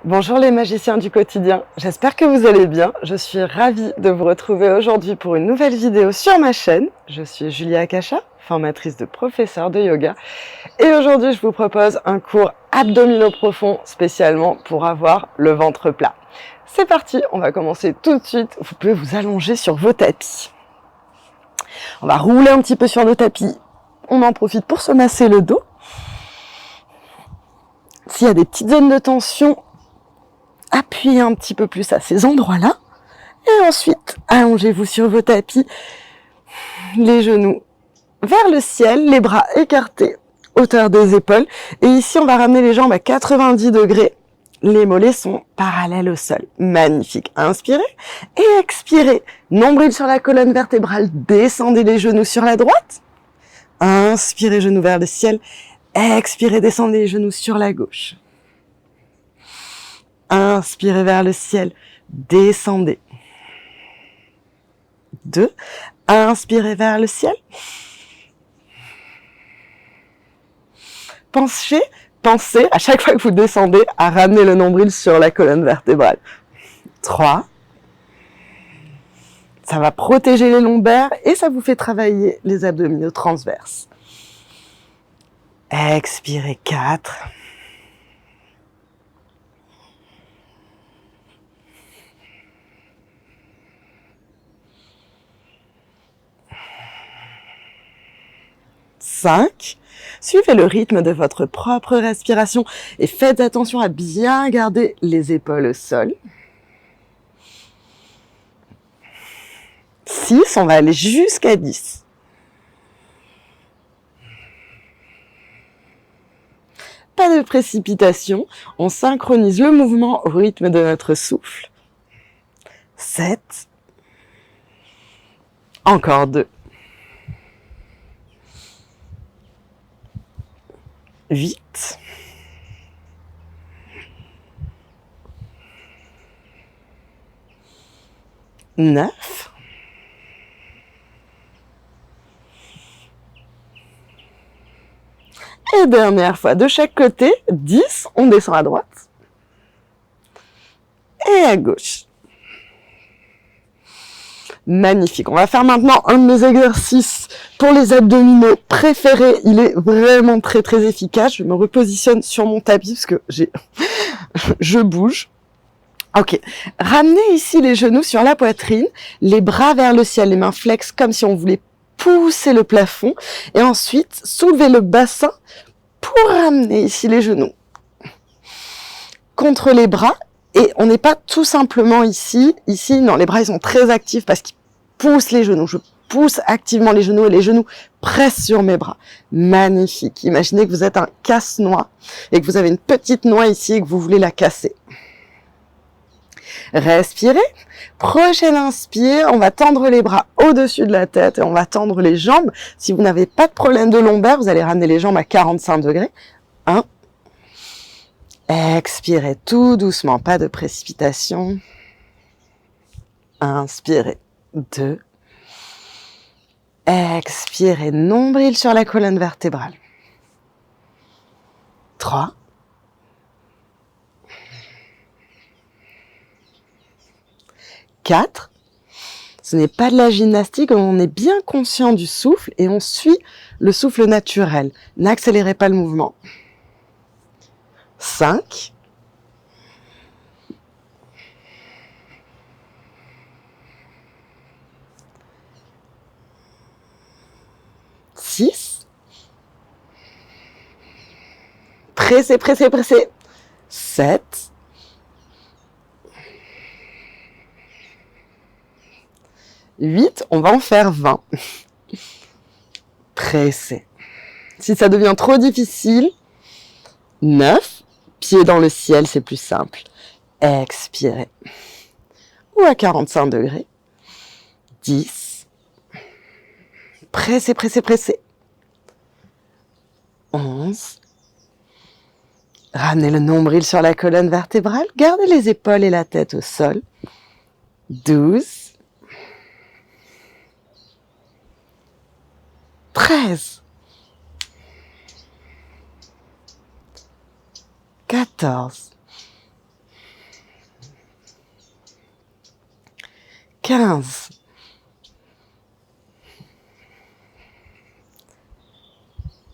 Bonjour les magiciens du quotidien, j'espère que vous allez bien. Je suis ravie de vous retrouver aujourd'hui pour une nouvelle vidéo sur ma chaîne. Je suis Julia Akasha, formatrice de professeur de yoga. Et aujourd'hui, je vous propose un cours abdominaux profonds spécialement pour avoir le ventre plat. C'est parti, on va commencer tout de suite. Vous pouvez vous allonger sur vos tapis. On va rouler un petit peu sur nos tapis. On en profite pour se masser le dos. S'il y a des petites zones de tension, appuyez un petit peu plus à ces endroits-là. Et ensuite, allongez-vous sur vos tapis, les genoux vers le ciel, les bras écartés, hauteur des épaules. Et ici, on va ramener les jambes à 90 degrés. Les mollets sont parallèles au sol. Magnifique. Inspirez et expirez. Nombril sur la colonne vertébrale. Descendez les genoux sur la droite. Inspirez, genoux vers le ciel. Expirez, descendez les genoux sur la gauche. Inspirez vers le ciel. Descendez. 2. Inspirez vers le ciel. Pensez à chaque fois que vous descendez à ramener le nombril sur la colonne vertébrale. 3. Ça va protéger les lombaires et ça vous fait travailler les abdominaux transverses. Expirez. 4. 5. Suivez le rythme de votre propre respiration et faites attention à bien garder les épaules au sol. 6. On va aller jusqu'à 10. Pas de précipitation, on synchronise le mouvement au rythme de notre souffle. 7. Encore 2. 8. 9. Et dernière fois, de chaque côté, 10, on descend à droite et à gauche. Magnifique. On va faire maintenant un de mes exercices pour les abdominaux préférés. Il est vraiment très très efficace. Je me repositionne sur mon tapis parce que je bouge. Ok. Ramenez ici les genoux sur la poitrine, les bras vers le ciel, les mains flexes comme si on voulait pousser le plafond. Et ensuite, soulevez le bassin pour ramener ici les genoux contre les bras. Et on n'est pas tout simplement ici. Ici, non, les bras ils sont très actifs parce qu'ils poussent les genoux. Je pousse activement les genoux et les genoux pressent sur mes bras. Magnifique. Imaginez que vous êtes un casse-noix et que vous avez une petite noix ici et que vous voulez la casser. Respirez. Prochaine inspire, on va tendre les bras au-dessus de la tête et on va tendre les jambes. Si vous n'avez pas de problème de lombaire, vous allez ramener les jambes à 45 degrés. 1. Expirez tout doucement, pas de précipitation. Inspirez. 2. Expirez, nombril sur la colonne vertébrale. 3. 4. Ce n'est pas de la gymnastique, on est bien conscient du souffle et on suit le souffle naturel. N'accélérez pas le mouvement. 5. 6. Pressez, pressez, pressez. 7. 8. On va en faire 20. Pressez. Si ça devient trop difficile, 9. Pieds dans le ciel, c'est plus simple. Expirez. Ou à 45 degrés. 10. Pressez, pressez, pressez. 11. Ramenez le nombril sur la colonne vertébrale. Gardez les épaules et la tête au sol. 12. 13. 14. 15.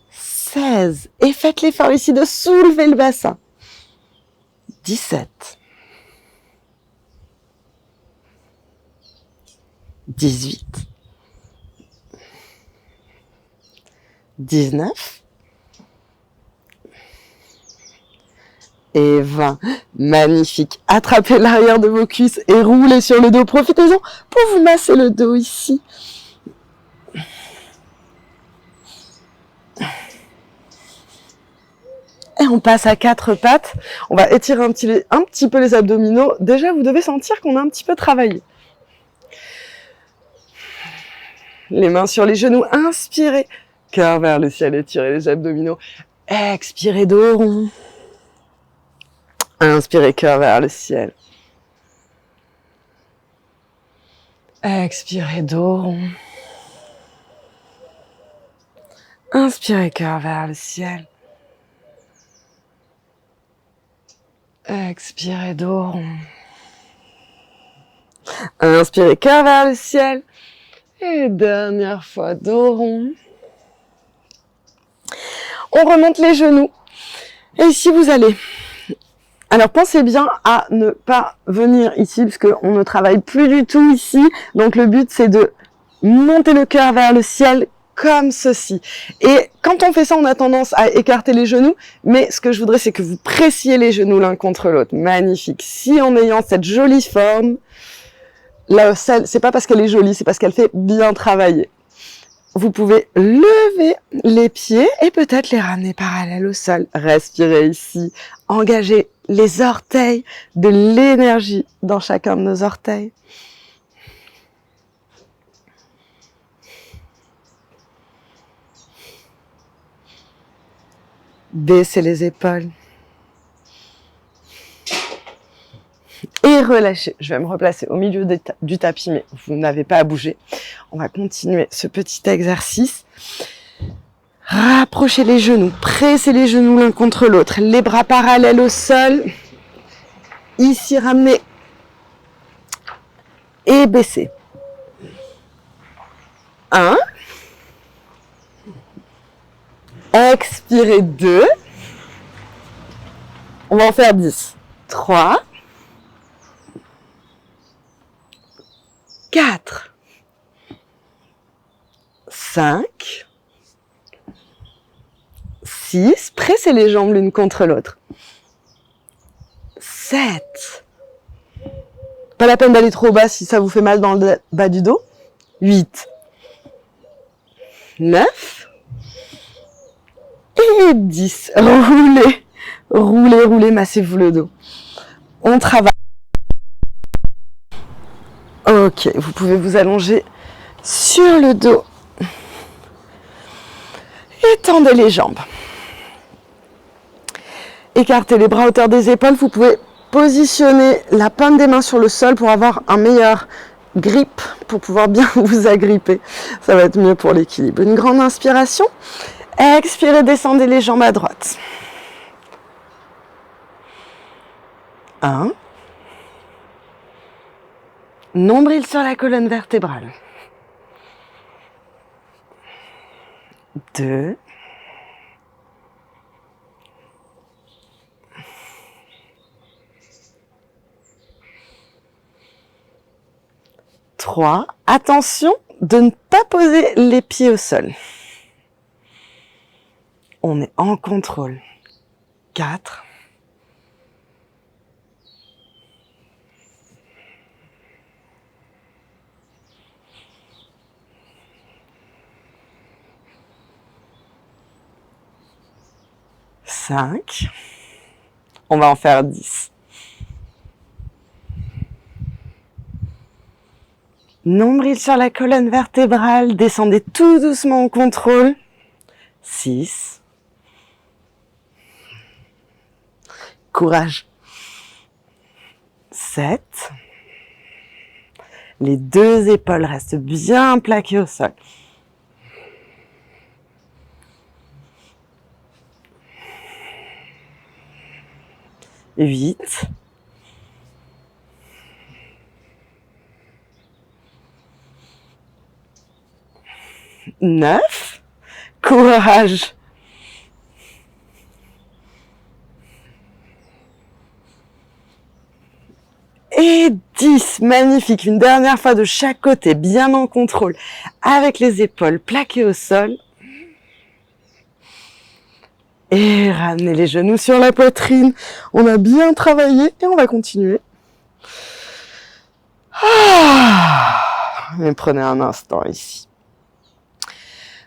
16. Et faites l'effort ici de soulever le bassin. 17. 18. 19. Et 20. Magnifique. Attrapez l'arrière de vos cuisses et roulez sur le dos. Profitez-en pour vous masser le dos ici. Et on passe à 4 pattes. On va étirer un petit peu les abdominaux. Déjà, vous devez sentir qu'on a un petit peu travaillé. Les mains sur les genoux. Inspirez. Cœur vers le ciel. Étirez les abdominaux. Expirez, dos rond. Inspirez, cœur vers le ciel. Expirez, dos rond. Inspirez, cœur vers le ciel. Expirez, dos rond. Inspirez, cœur vers le ciel. Et dernière fois, dos rond. On remonte les genoux. Et ici, vous allez. Alors, pensez bien à ne pas venir ici, parce qu'on ne travaille plus du tout ici. Donc, le but, c'est de monter le cœur vers le ciel, comme ceci. Et quand on fait ça, on a tendance à écarter les genoux, mais ce que je voudrais, c'est que vous pressiez les genoux l'un contre l'autre. Magnifique. Si en ayant cette jolie forme, là, c'est pas parce qu'elle est jolie, c'est parce qu'elle fait bien travailler. Vous pouvez lever les pieds et peut-être les ramener parallèles au sol. Respirez ici. Engagez les orteils, de l'énergie dans chacun de nos orteils. Baissez les épaules. Et relâchez. Je vais me replacer au milieu du tapis, mais vous n'avez pas à bouger. On va continuer ce petit exercice. Rapprochez les genoux, pressez les genoux l'un contre l'autre, les bras parallèles au sol. Ici, ramenez et baissez. 1. Expirez 2. On va en faire 10. 3. 4. 5. 6. Pressez les jambes l'une contre l'autre. 7. Pas la peine d'aller trop bas si ça vous fait mal dans le bas du dos. 8. 9. Et 10. Roulez. Roulez, roulez, massez-vous le dos. On travaille. Ok, vous pouvez vous allonger sur le dos. Étendez les jambes. Écartez les bras à hauteur des épaules. Vous pouvez positionner la paume des mains sur le sol pour avoir un meilleur grip, pour pouvoir bien vous agripper. Ça va être mieux pour l'équilibre. Une grande inspiration. Expirez, descendez les jambes à droite. 1. Nombril sur la colonne vertébrale. 2. 3. Attention de ne pas poser les pieds au sol. On est en contrôle. 4. 5. On va en faire 10. Nombril sur la colonne vertébrale, descendez tout doucement en contrôle. 6. Courage. 7. Les deux épaules restent bien plaquées au sol. 8. 9, courage. Et 10, magnifique. Une dernière fois de chaque côté, bien en contrôle, avec les épaules plaquées au sol. Et ramenez les genoux sur la poitrine. On a bien travaillé et on va continuer. Mais prenez un instant ici.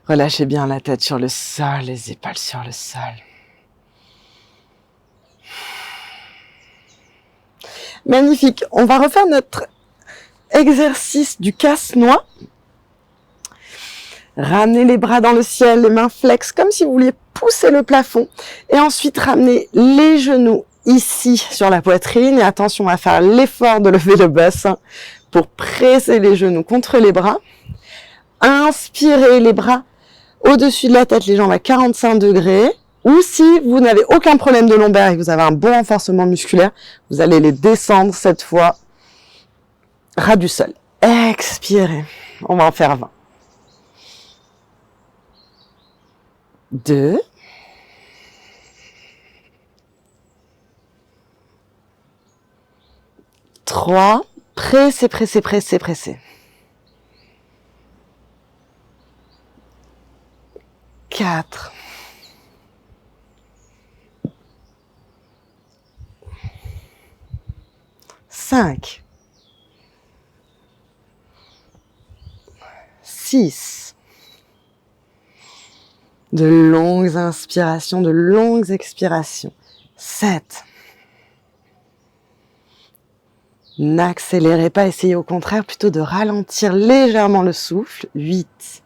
Relâchez bien la tête sur le sol, les épaules sur le sol. Magnifique. On va refaire notre exercice du casse-noix. Ramenez les bras dans le ciel, les mains flex, comme si vous vouliez pousser le plafond. Et ensuite, ramenez les genoux ici sur la poitrine. Et attention à faire l'effort de lever le bassin pour presser les genoux contre les bras. Inspirez les bras au-dessus de la tête, les jambes à 45 degrés. Ou si vous n'avez aucun problème de lombaire et que vous avez un bon renforcement musculaire, vous allez les descendre cette fois ras du sol. Expirez. On va en faire 20. 2. 3. Pressez, pressez, pressez, pressez. 4. 5. 6. De longues inspirations, de longues expirations. 7. N'accélérez pas, essayez au contraire plutôt de ralentir légèrement le souffle. 8.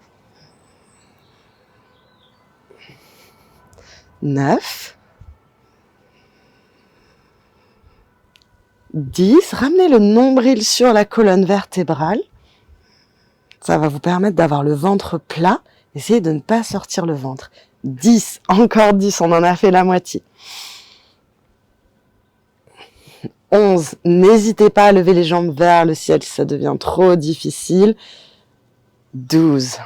9. 10. Ramenez le nombril sur la colonne vertébrale. Ça va vous permettre d'avoir le ventre plat. Essayez de ne pas sortir le ventre. 10. Encore 10. On en a fait la moitié. 11. N'hésitez pas à lever les jambes vers le ciel si ça devient trop difficile. 12.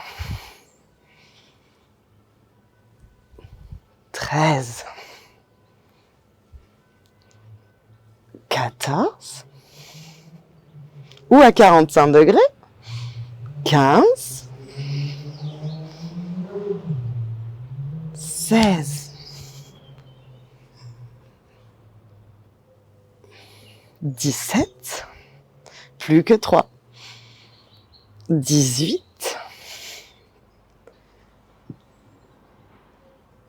13. 14. Ou à 45 degrés. 15. 16. 17. Plus que 3. 18.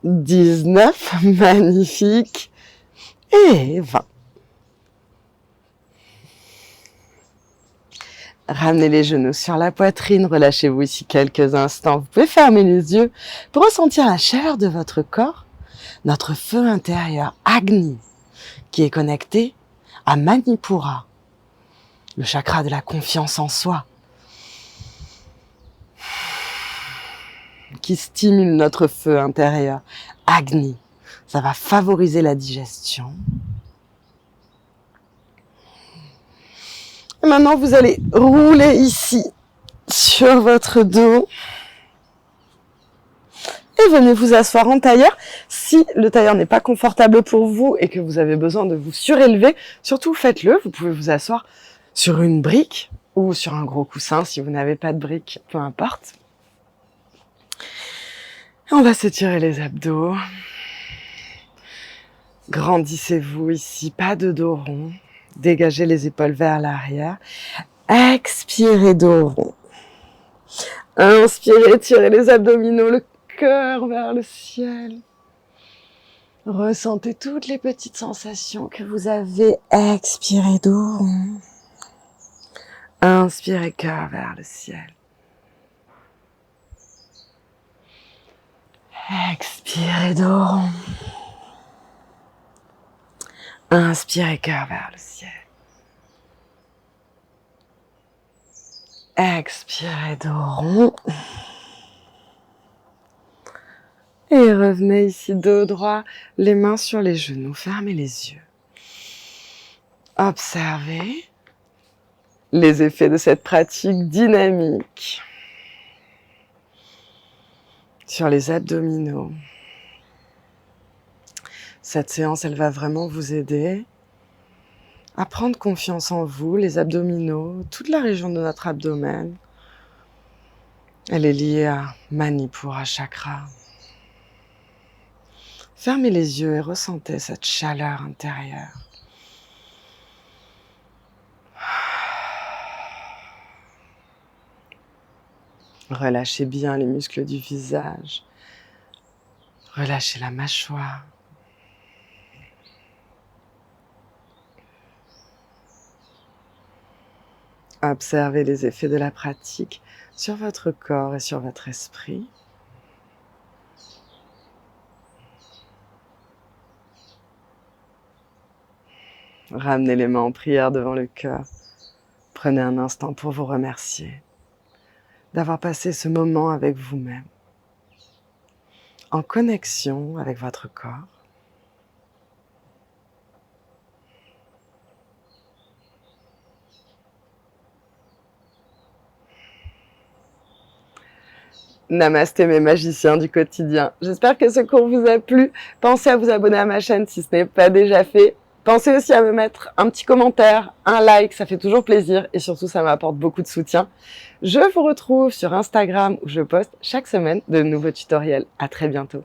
19. Magnifique. Et 20. Ramenez les genoux sur la poitrine, relâchez-vous ici quelques instants. Vous pouvez fermer les yeux pour ressentir la chaleur de votre corps, notre feu intérieur, Agni, qui est connecté à Manipura, le chakra de la confiance en soi, qui stimule notre feu intérieur, Agni. Ça va favoriser la digestion. Et maintenant, vous allez rouler ici sur votre dos et venez vous asseoir en tailleur. Si le tailleur n'est pas confortable pour vous et que vous avez besoin de vous surélever, surtout faites-le. Vous pouvez vous asseoir sur une brique ou sur un gros coussin si vous n'avez pas de brique, peu importe. Et on va s'étirer les abdos. Grandissez-vous ici, pas de dos rond. Dégagez les épaules vers l'arrière. Expirez, dos rond. Inspirez, tirez les abdominaux, le cœur vers le ciel. Ressentez toutes les petites sensations que vous avez. Expirez, dos rond. Inspirez, cœur vers le ciel. Expirez, dos rond. Inspirez, cœur vers le ciel. Expirez, dos rond. Et revenez ici, dos droit, les mains sur les genoux. Fermez les yeux. Observez les effets de cette pratique dynamique. sur les abdominaux. Cette séance, elle va vraiment vous aider à prendre confiance en vous, les abdominaux, toute la région de notre abdomen. Elle est liée à Manipura Chakra. Fermez les yeux et ressentez cette chaleur intérieure. Relâchez bien les muscles du visage. Relâchez la mâchoire. Observez les effets de la pratique sur votre corps et sur votre esprit. Ramenez les mains en prière devant le cœur. Prenez un instant pour vous remercier d'avoir passé ce moment avec vous-même, en connexion avec votre corps. Namasté mes magiciens du quotidien. J'espère que ce cours vous a plu. Pensez à vous abonner à ma chaîne si ce n'est pas déjà fait. Pensez aussi à me mettre un petit commentaire, un like, ça fait toujours plaisir et surtout ça m'apporte beaucoup de soutien. Je vous retrouve sur Instagram où je poste chaque semaine de nouveaux tutoriels. À très bientôt.